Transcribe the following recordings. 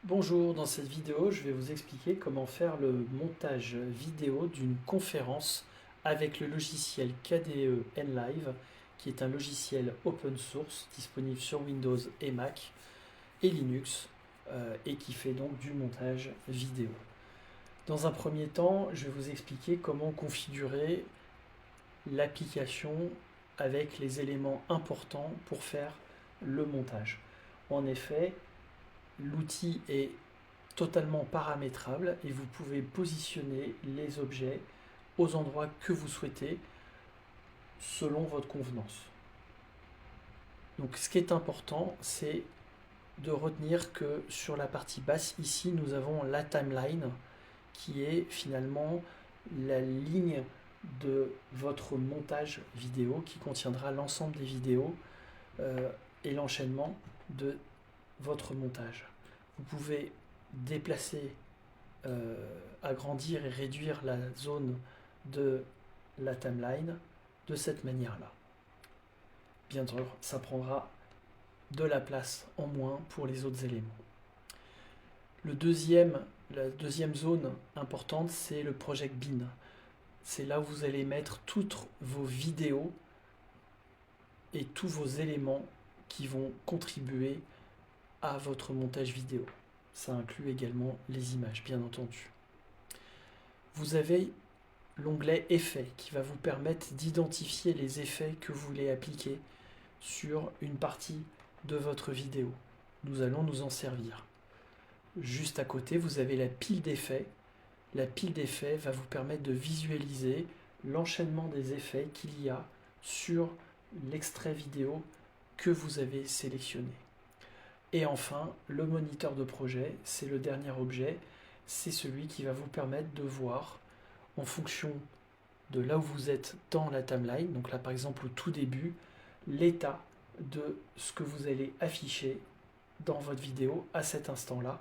Bonjour, dans cette vidéo, je vais vous expliquer comment faire le montage vidéo d'une conférence avec le logiciel KDE Nlive, qui est un logiciel open source disponible sur Windows et Mac et Linux, et qui fait donc du montage vidéo. Dans un premier temps, je vais vous expliquer comment configurer l'application avec les éléments importants pour faire le montage. En effet, l'outil est totalement paramétrable et vous pouvez positionner les objets aux endroits que vous souhaitez selon votre convenance. Donc ce qui est important, c'est de retenir que sur la partie basse, ici, nous avons la timeline qui est finalement la ligne de votre montage vidéo qui contiendra l'ensemble des vidéos et l'enchaînement de votre montage. Vous pouvez déplacer, agrandir et réduire la zone de la timeline de cette manière-là. Bien sûr, ça prendra de la place en moins pour les autres éléments. La deuxième zone importante, c'est le Project Bin. C'est là où vous allez mettre toutes vos vidéos et tous vos éléments qui vont contribuer à votre montage vidéo. Ça inclut également les images, bien entendu. Vous avez l'onglet Effets qui va vous permettre d'identifier les effets que vous voulez appliquer sur une partie de votre vidéo. Nous allons nous en servir. Juste à côté, vous avez la pile d'effets. La pile d'effets va vous permettre de visualiser l'enchaînement des effets qu'il y a sur l'extrait vidéo que vous avez sélectionné. Et enfin, le moniteur de projet, c'est le dernier objet, c'est celui qui va vous permettre de voir, en fonction de là où vous êtes dans la timeline, donc là par exemple au tout début, l'état de ce que vous allez afficher dans votre vidéo à cet instant-là,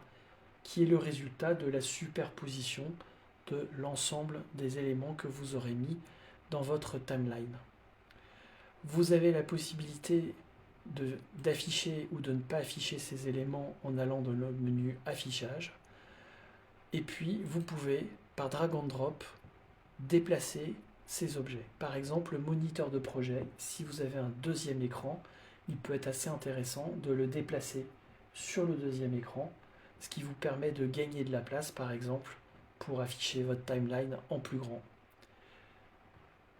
qui est le résultat de la superposition de l'ensemble des éléments que vous aurez mis dans votre timeline. Vous avez la possibilité d'afficher ou de ne pas afficher ces éléments en allant dans le menu affichage. Et puis, vous pouvez, par drag and drop, déplacer ces objets. Par exemple, le moniteur de projet, si vous avez un deuxième écran, il peut être assez intéressant de le déplacer sur le deuxième écran, ce qui vous permet de gagner de la place, par exemple, pour afficher votre timeline en plus grand.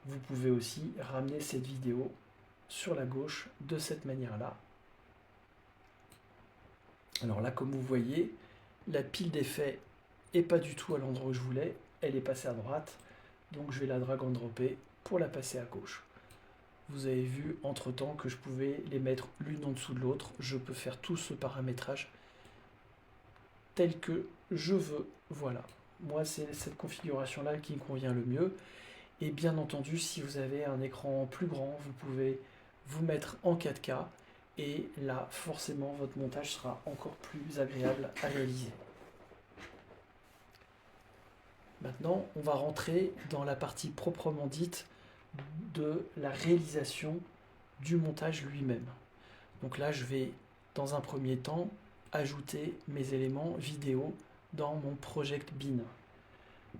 Vous pouvez aussi ramener cette vidéo sur la gauche de cette manière-là. Alors là, comme vous voyez, la pile d'effets n'est pas du tout à l'endroit où je voulais, elle est passée à droite, donc je vais la drag and dropper pour la passer à gauche. Vous avez vu entre-temps que je pouvais les mettre l'une en dessous de l'autre, je peux faire tout ce paramétrage tel que je veux. Voilà, moi c'est cette configuration-là qui me convient le mieux. Et bien entendu, si vous avez un écran plus grand, vous pouvez vous mettre en 4K et là, forcément, votre montage sera encore plus agréable à réaliser. Maintenant, on va rentrer dans la partie proprement dite de la réalisation du montage lui-même. Donc là, je vais, dans un premier temps, ajouter mes éléments vidéo dans mon Project Bin.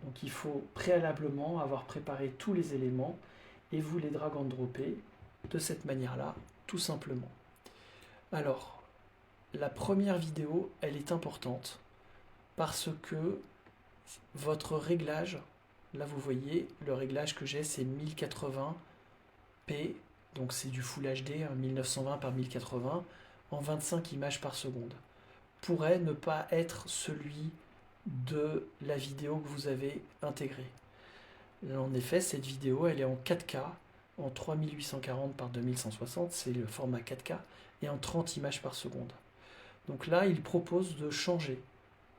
Donc il faut préalablement avoir préparé tous les éléments et vous les drag and dropper de cette manière-là, tout simplement. Alors, la première vidéo, elle est importante parce que votre réglage, là vous voyez, le réglage que j'ai c'est 1080p, donc c'est du Full HD, 1920 par 1080, en 25 images par seconde, pourrait ne pas être celui de la vidéo que vous avez intégrée. En effet, cette vidéo, elle est en 4K, en 3840 par 2160, c'est le format 4K, et en 30 images par seconde. Donc là, il propose de changer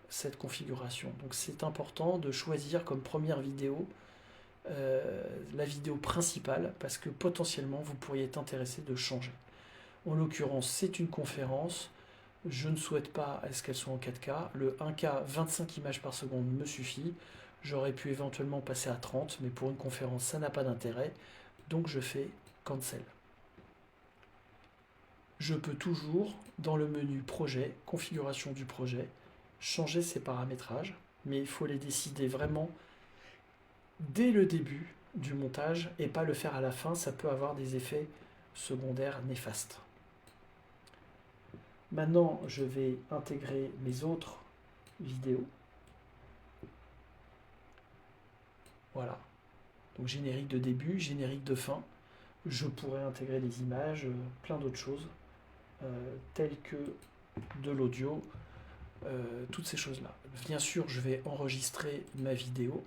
cette configuration. Donc c'est important de choisir comme première vidéo la vidéo principale, parce que potentiellement, vous pourriez être intéressé de changer. En l'occurrence, c'est une conférence. Je ne souhaite pas à ce qu'elle soit en 4K. Le 1K 25 images par seconde me suffit. J'aurais pu éventuellement passer à 30, mais pour une conférence, ça n'a pas d'intérêt. Donc je fais Cancel. Je peux toujours, dans le menu Projet, Configuration du projet, changer ces paramétrages, mais il faut les décider vraiment dès le début du montage et pas le faire à la fin, ça peut avoir des effets secondaires néfastes. Maintenant, je vais intégrer mes autres vidéos. Voilà. Donc générique de début, générique de fin. Je pourrais intégrer des images, plein d'autres choses, telles que de l'audio, toutes ces choses-là. Bien sûr, je vais enregistrer ma vidéo.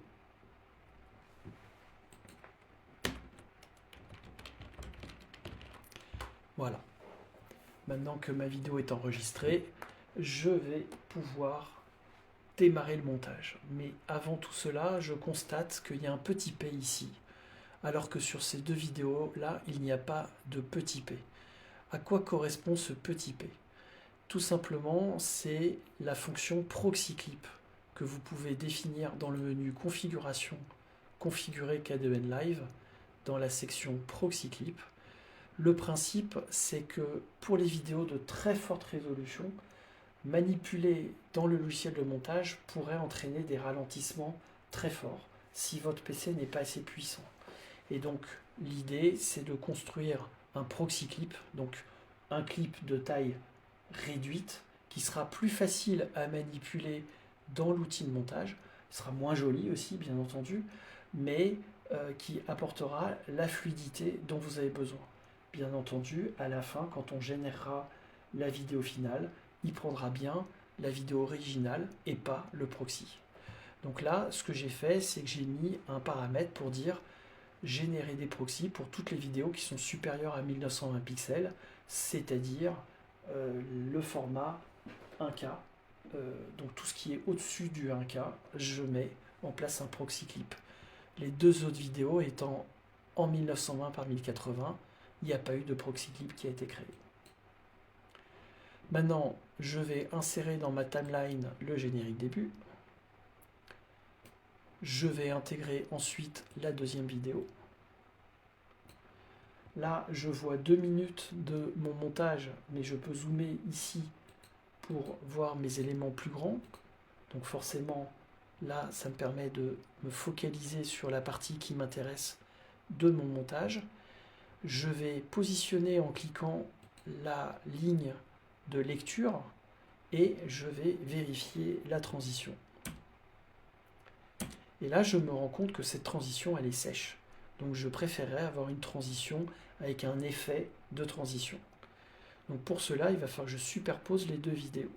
Voilà. Maintenant que ma vidéo est enregistrée, je vais pouvoir démarrer le montage. Mais avant tout cela, je constate qu'il y a un petit P ici, alors que sur ces deux vidéos-là, il n'y a pas de petit P. À quoi correspond ce petit P? Tout simplement, c'est la fonction proxy clip que vous pouvez définir dans le menu configuration, configurer K2N Live, dans la section proxy clip. Le principe, c'est que pour les vidéos de très forte résolution, manipuler dans le logiciel de montage pourrait entraîner des ralentissements très forts si votre PC n'est pas assez puissant. Et donc, l'idée, c'est de construire un proxy clip, donc un clip de taille réduite, qui sera plus facile à manipuler dans l'outil de montage, il sera moins joli aussi, bien entendu, mais qui apportera la fluidité dont vous avez besoin. Bien entendu, à la fin, quand on générera la vidéo finale, il prendra bien la vidéo originale et pas le proxy. Donc là, ce que j'ai fait, c'est que j'ai mis un paramètre pour dire générer des proxys pour toutes les vidéos qui sont supérieures à 1920 pixels, c'est-à-dire le format 1K. Donc tout ce qui est au-dessus du 1K, je mets en place un proxy clip. Les deux autres vidéos étant en 1920 par 1080, il n'y a pas eu de proxy clip qui a été créé. Maintenant, je vais insérer dans ma timeline le générique début. Je vais intégrer ensuite la deuxième vidéo. Là, je vois 2 minutes de mon montage, mais je peux zoomer ici pour voir mes éléments plus grands. Donc forcément, là, ça me permet de me focaliser sur la partie qui m'intéresse de mon montage. Je vais positionner en cliquant la ligne de lecture et je vais vérifier la transition. Et là, je me rends compte que cette transition, elle est sèche. Donc je préférerais avoir une transition avec un effet de transition. Donc pour cela, il va falloir que je superpose les deux vidéos.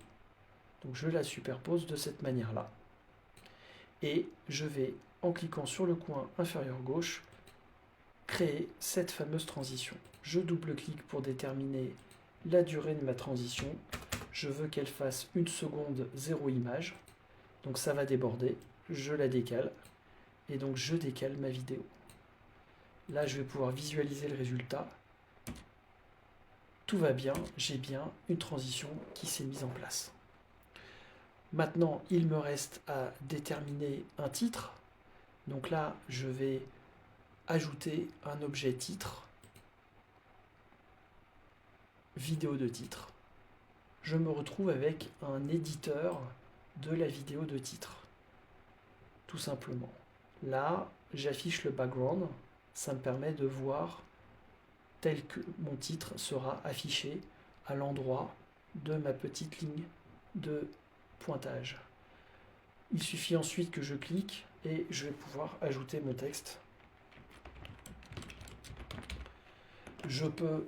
Donc je la superpose de cette manière-là. Et je vais, en cliquant sur le coin inférieur gauche, créer cette fameuse transition. Je double-clique pour déterminer la durée de ma transition. Je veux qu'elle fasse 1 seconde 0 image. Donc ça va déborder. Je la décale. Et donc je décale ma vidéo. Là, je vais pouvoir visualiser le résultat. Tout va bien, j'ai bien une transition qui s'est mise en place. Maintenant, il me reste à déterminer un titre. Donc là, je vais ajouter un objet titre, vidéo de titre. Je me retrouve avec un éditeur de la vidéo de titre, tout simplement. Là, j'affiche le background, ça me permet de voir tel que mon titre sera affiché à l'endroit de ma petite ligne de pointage. Il suffit ensuite que je clique et je vais pouvoir ajouter mon texte. Je peux,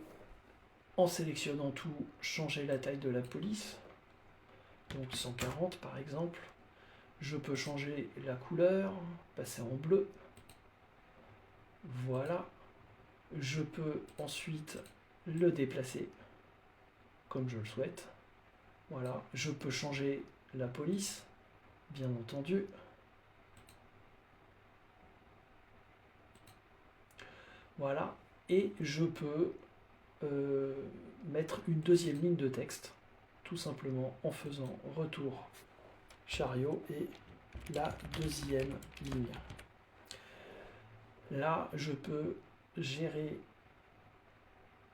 en sélectionnant tout, changer la taille de la police, donc 140 par exemple. Je peux changer la couleur, passer en bleu. Voilà. Je peux ensuite le déplacer comme je le souhaite. Voilà. Je peux changer la police, bien entendu. Voilà. Et je peux mettre une deuxième ligne de texte, tout simplement en faisant retour chariot et la deuxième ligne. Là, je peux gérer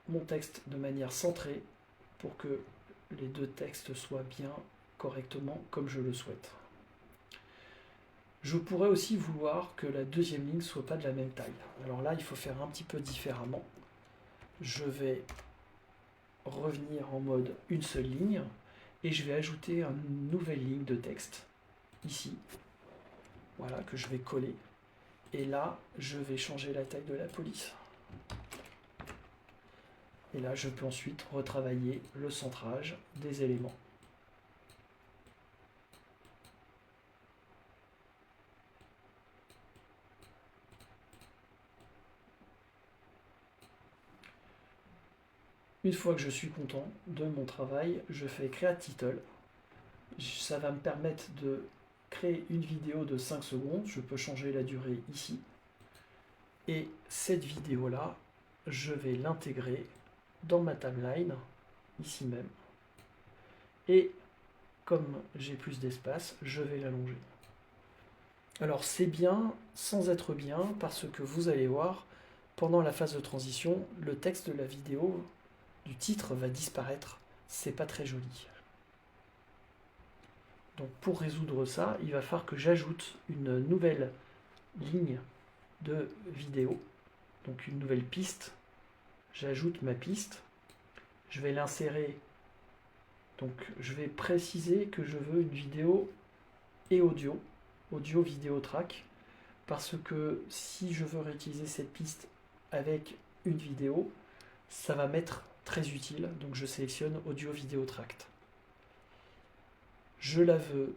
mon texte de manière centrée pour que les deux textes soient bien correctement comme je le souhaite. Je pourrais aussi vouloir que la deuxième ligne ne soit pas de la même taille. Alors là, il faut faire un petit peu différemment. Je vais revenir en mode une seule ligne et je vais ajouter une nouvelle ligne de texte ici. Voilà, que je vais coller. Et là, je vais changer la taille de la police. Et là, je peux ensuite retravailler le centrage des éléments. Une fois que je suis content de mon travail, je fais Create Title. Ça va me permettre de créer une vidéo de 5 secondes. Je peux changer la durée ici. Et cette vidéo-là, je vais l'intégrer dans ma timeline, ici même. Et comme j'ai plus d'espace, je vais l'allonger. Alors c'est bien sans être bien, parce que vous allez voir, pendant la phase de transition, le texte de la vidéo du titre va disparaître. C'est pas très joli. Donc pour résoudre ça, il va falloir que j'ajoute une nouvelle ligne de vidéo, donc une nouvelle piste. J'ajoute ma piste, je vais l'insérer, donc je vais préciser que je veux une vidéo et audio, vidéo track, parce que si je veux réutiliser cette piste avec une vidéo, ça va m'être très utile, donc je sélectionne audio vidéo tract. Je la veux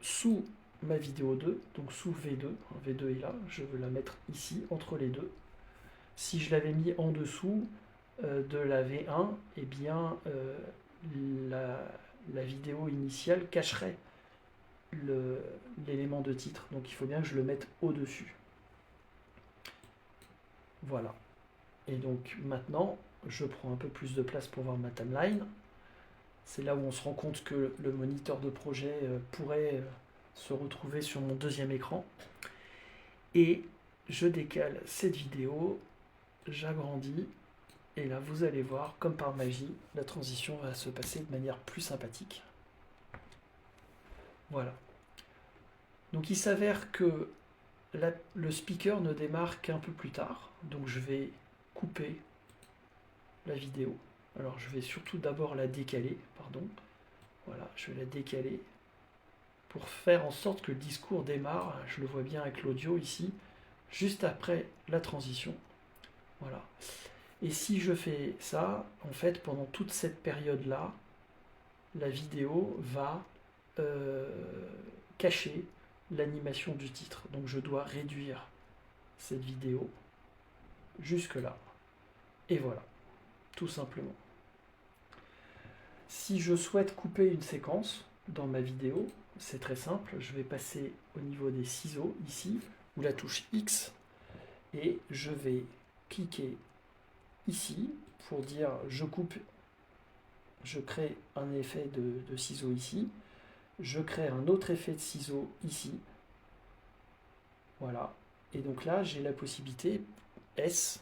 sous ma vidéo 2, donc sous V2, V2 est là, je veux la mettre ici, entre les deux. Si je l'avais mis en dessous de la V1, eh bien la vidéo initiale cacherait l'élément de titre, donc il faut bien que je le mette au-dessus. Voilà. Et donc maintenant, je prends un peu plus de place pour voir ma timeline. C'est là où on se rend compte que le moniteur de projet pourrait se retrouver sur mon deuxième écran. Et je décale cette vidéo, j'agrandis, et là vous allez voir, comme par magie, la transition va se passer de manière plus sympathique. Voilà. Donc il s'avère que le speaker ne démarre qu'un peu plus tard, donc je vais couper la vidéo. Alors je vais surtout d'abord la décaler, pardon. Voilà, je vais la décaler pour faire en sorte que le discours démarre, je le vois bien avec l'audio ici, juste après la transition. Voilà. Et si je fais ça, en fait, pendant toute cette période-là, la vidéo va cacher l'animation du titre. Donc je dois réduire cette vidéo jusque là. Et voilà, tout simplement. Si je souhaite couper une séquence dans ma vidéo, c'est très simple. Je vais passer au niveau des ciseaux ici, ou la touche X, et je vais cliquer ici pour dire je coupe, je crée un effet de ciseaux ici, je crée un autre effet de ciseaux ici, voilà, et donc là j'ai la possibilité S,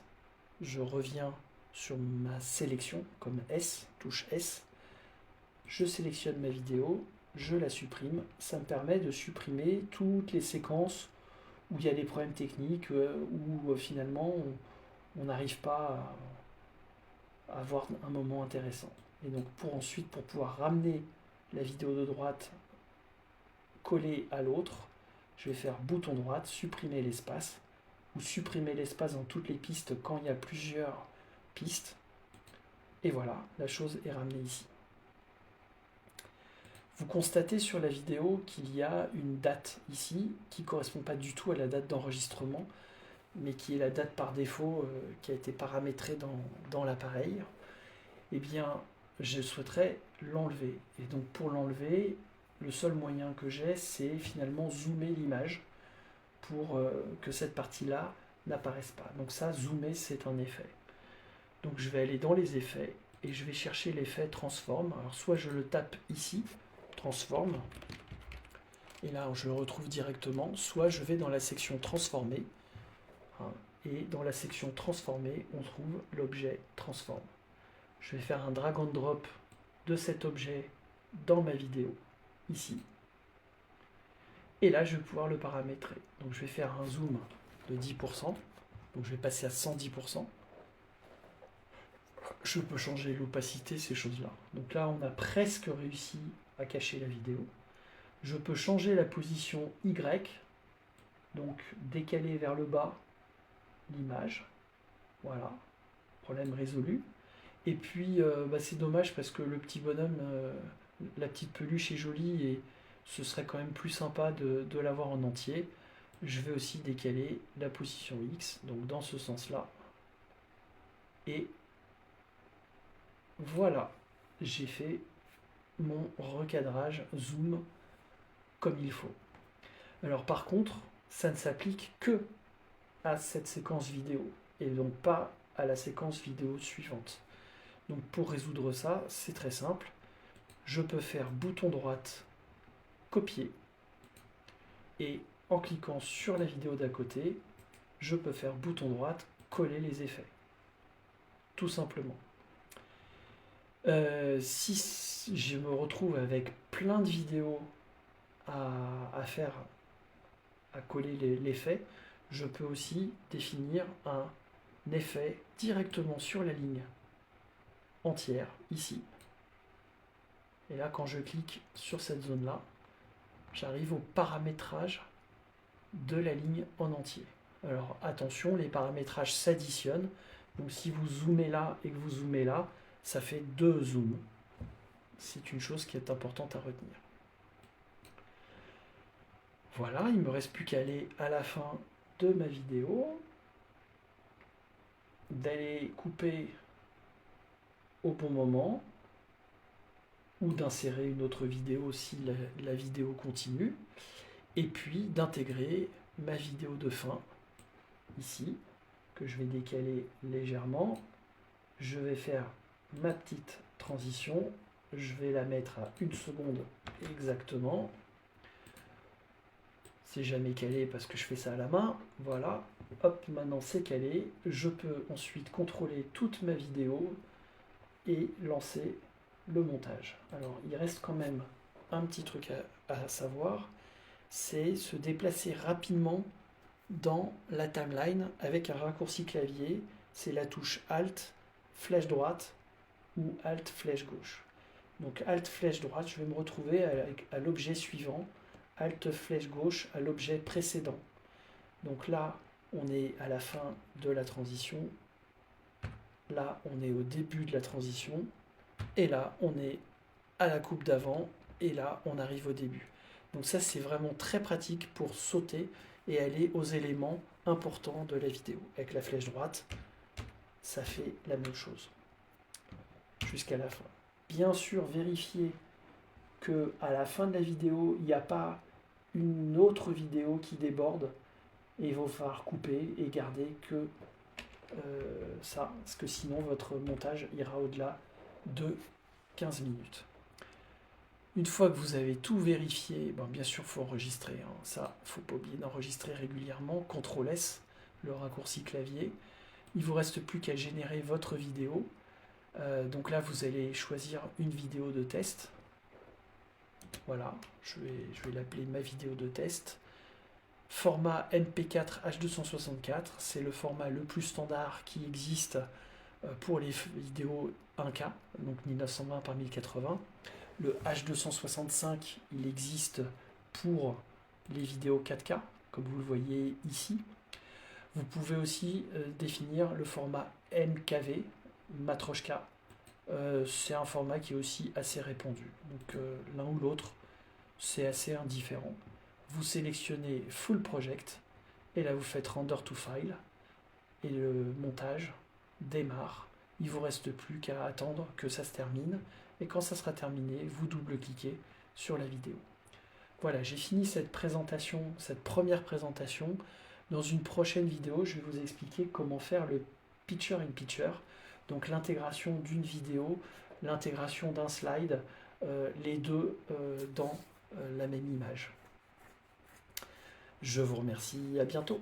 je reviens sur ma sélection comme S, touche S, je sélectionne ma vidéo, je la supprime, ça me permet de supprimer toutes les séquences où il y a des problèmes techniques, où finalement on n'arrive pas à avoir un moment intéressant. Et donc pour ensuite, pour pouvoir ramener la vidéo de droite collée à l'autre, je vais faire bouton droite, supprimer l'espace, ou supprimer l'espace dans toutes les pistes quand il y a plusieurs pistes. Et voilà, la chose est ramenée ici. Vous constatez sur la vidéo qu'il y a une date ici qui ne correspond pas du tout à la date d'enregistrement, mais qui est la date par défaut qui a été paramétrée dans l'appareil. Eh bien, je souhaiterais l'enlever. Et donc pour l'enlever, le seul moyen que j'ai, c'est finalement zoomer l'image pour que cette partie-là n'apparaisse pas. Donc ça, zoomer, c'est un effet. Donc je vais aller dans les effets et je vais chercher l'effet transform. Alors soit je le tape ici, transform, et là je le retrouve directement, soit je vais dans la section transformer, et dans la section transformer, on trouve l'objet transform. Je vais faire un drag and drop de cet objet dans ma vidéo, ici. Et là, je vais pouvoir le paramétrer. Donc je vais faire un zoom de 10%. Donc je vais passer à 110%. Je peux changer l'opacité, ces choses-là. Donc là, on a presque réussi à cacher la vidéo. Je peux changer la position Y, donc décaler vers le bas l'image. Voilà, problème résolu. Et puis, c'est dommage parce que le petit bonhomme, la petite peluche est jolie et ce serait quand même plus sympa de l'avoir en entier. Je vais aussi décaler la position X, donc dans ce sens-là. Et voilà, j'ai fait mon recadrage zoom comme il faut. Alors par contre, ça ne s'applique que à cette séquence vidéo et donc pas à la séquence vidéo suivante. Donc pour résoudre ça, c'est très simple. Je peux faire bouton droite, copier, et en cliquant sur la vidéo d'à côté, je peux faire bouton droite, coller les effets. Tout simplement. Si je me retrouve avec plein de vidéos à faire, à coller l'effet, je peux aussi définir un effet directement sur la ligne entière, ici. Et là, quand je clique sur cette zone-là, j'arrive au paramétrage de la ligne en entier. Alors attention, les paramétrages s'additionnent. Donc si vous zoomez là et que vous zoomez là, ça fait 2 zooms. C'est une chose qui est importante à retenir. Voilà, il ne me reste plus qu'à aller à la fin de ma vidéo, d'aller couper au bon moment, ou d'insérer une autre vidéo si la vidéo continue, et puis d'intégrer ma vidéo de fin, ici, que je vais décaler légèrement. Je vais faire ma petite transition, je vais la mettre à 1 seconde exactement. C'est jamais calé parce que je fais ça à la main. Voilà, hop, maintenant c'est calé. Je peux ensuite contrôler toute ma vidéo et lancer le montage. Alors il reste quand même un petit truc à savoir, c'est se déplacer rapidement dans la timeline avec un raccourci clavier. C'est la touche Alt, flèche droite ou Alt, flèche gauche. Donc Alt, flèche droite, je vais me retrouver à l'objet suivant. Alt, flèche gauche à l'objet précédent. Donc là, on est à la fin de la transition. Là, on est au début de la transition. Et là, on est à la coupe d'avant. Et là, on arrive au début. Donc ça, c'est vraiment très pratique pour sauter et aller aux éléments importants de la vidéo. Avec la flèche droite, ça fait la même chose jusqu'à la fin. Bien sûr, vérifiez que à la fin de la vidéo, il n'y a pas une autre vidéo qui déborde et il va falloir couper et garder que ça, parce que sinon votre montage ira au-delà de 15 minutes. Une fois que vous avez tout vérifié, bien sûr, il faut enregistrer. Ça, il ne faut pas oublier d'enregistrer régulièrement. CTRL S, le raccourci clavier. Il ne vous reste plus qu'à générer votre vidéo. Donc là, vous allez choisir une vidéo de test. Voilà, je vais l'appeler ma vidéo de test. Format MP4 H264, c'est le format le plus standard qui existe pour les vidéos 1K, donc 1920 par 1080. Le H265, il existe pour les vidéos 4K, comme vous le voyez ici. Vous pouvez aussi définir le format MKV, Matroshka. C'est un format qui est aussi assez répandu. Donc l'un ou l'autre, c'est assez indifférent. Vous sélectionnez Full Project et là vous faites Render to File et le montage démarre. Il ne vous reste plus qu'à attendre que ça se termine et quand ça sera terminé, vous double-cliquez sur la vidéo. Voilà, j'ai fini cette présentation, cette première présentation. Dans une prochaine vidéo, je vais vous expliquer comment faire le Picture-in-Picture, donc l'intégration d'une vidéo, l'intégration d'un slide, les deux dans la même image. Je vous remercie, à bientôt.